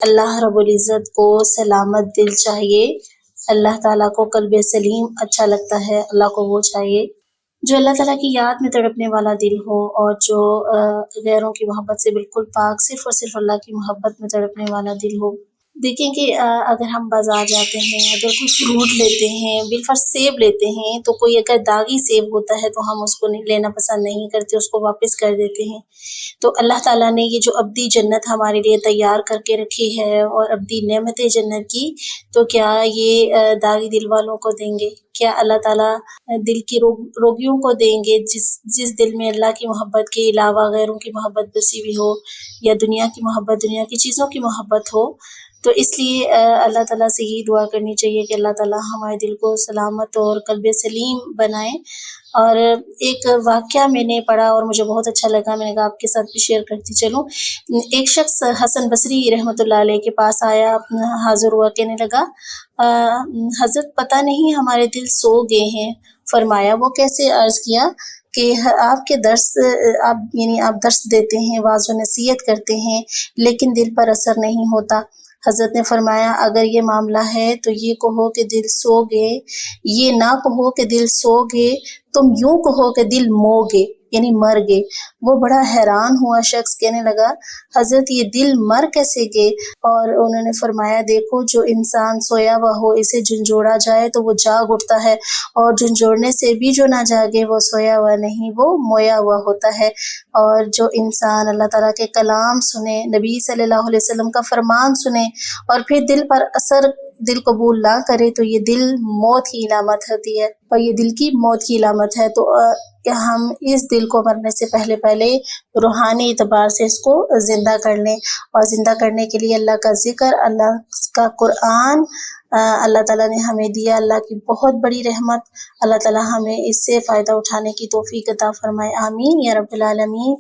اللہ رب العزت کو سلامت دل چاہیے، اللہ تعالیٰ کو قلب سلیم اچھا لگتا ہے، اللہ کو وہ چاہیے جو اللہ تعالیٰ کی یاد میں تڑپنے والا دل ہو، اور جو غیروں کی محبت سے بالکل پاک، صرف اور صرف اللہ کی محبت میں تڑپنے والا دل ہو۔ دیکھیں کہ اگر ہم بازار جاتے ہیں، اگر کوئی فروٹ لیتے ہیں، بالفرض سیب لیتے ہیں، تو کوئی اگر داغی سیب ہوتا ہے تو ہم اس کو لینا پسند نہیں کرتے، اس کو واپس کر دیتے ہیں۔ تو اللہ تعالیٰ نے یہ جو ابدی جنت ہمارے لیے تیار کر کے رکھی ہے، اور ابدی نعمت جنت کی، تو کیا یہ داغی دل والوں کو دیں گے؟ کیا اللہ تعالیٰ دل کی روگیوں کو دیں گے؟ جس دل میں اللہ کی محبت کے علاوہ غیروں کی محبت بسی ہوئی ہو، یا دنیا کی محبت، دنیا کی چیزوں کی محبت ہو۔ تو اس لیے اللہ تعالیٰ سے یہ دعا کرنی چاہیے کہ اللہ تعالیٰ ہمارے دل کو سلامت اور قلب سلیم بنائے۔ اور ایک واقعہ میں نے پڑھا اور مجھے بہت اچھا لگا، میں نے کہا آپ کے ساتھ بھی شیئر کرتی چلوں۔ ایک شخص حسن بصری رحمۃ اللہ علیہ کے پاس آیا، حاضر ہوا، کہنے لگا حضرت پتہ نہیں ہمارے دل سو گئے ہیں۔ فرمایا وہ کیسے؟ عرض کیا کہ آپ کے درس آپ درس دیتے ہیں، واعظ و نصیحت کرتے ہیں، لیکن دل پر اثر نہیں ہوتا۔ حضرت نے فرمایا اگر یہ معاملہ ہے تو یہ کہو کہ دل سو گئے، یہ نہ کہو کہ دل سو گئے، تم یوں کہو کہ دل مو گئے، یعنی مر گئے۔ وہ بڑا حیران ہوا شخص، کہنے لگا حضرت یہ دل مر کیسے گئے؟ اور انہوں نے فرمایا دیکھو جو انسان سویا ہوا ہو، اسے جھنجھوڑا جائے تو وہ جاگ اٹھتا ہے، اور جھنجھوڑنے سے بھی جو نہ جاگے وہ سویا ہوا نہیں، وہ مویا ہوا ہوتا ہے۔ اور جو انسان اللہ تعالیٰ کے کلام سنے، نبی صلی اللہ علیہ وسلم کا فرمان سنے، اور پھر دل پر اثر، دل قبول نہ کرے، تو یہ دل موت کی علامت ہوتی ہے، اور یہ دل کی موت کی علامت ہے۔ تو ہم اس دل کو مرنے سے پہلے روحانی اعتبار سے اس کو زندہ کر لیں، اور زندہ کرنے کے لیے اللہ کا ذکر، اللہ کا قرآن اللہ تعالیٰ نے ہمیں دیا، اللہ کی بہت بڑی رحمت، اللہ تعالیٰ ہمیں اس سے فائدہ اٹھانے کی توفیق عطا فرمائے، آمین یا رب العالمین۔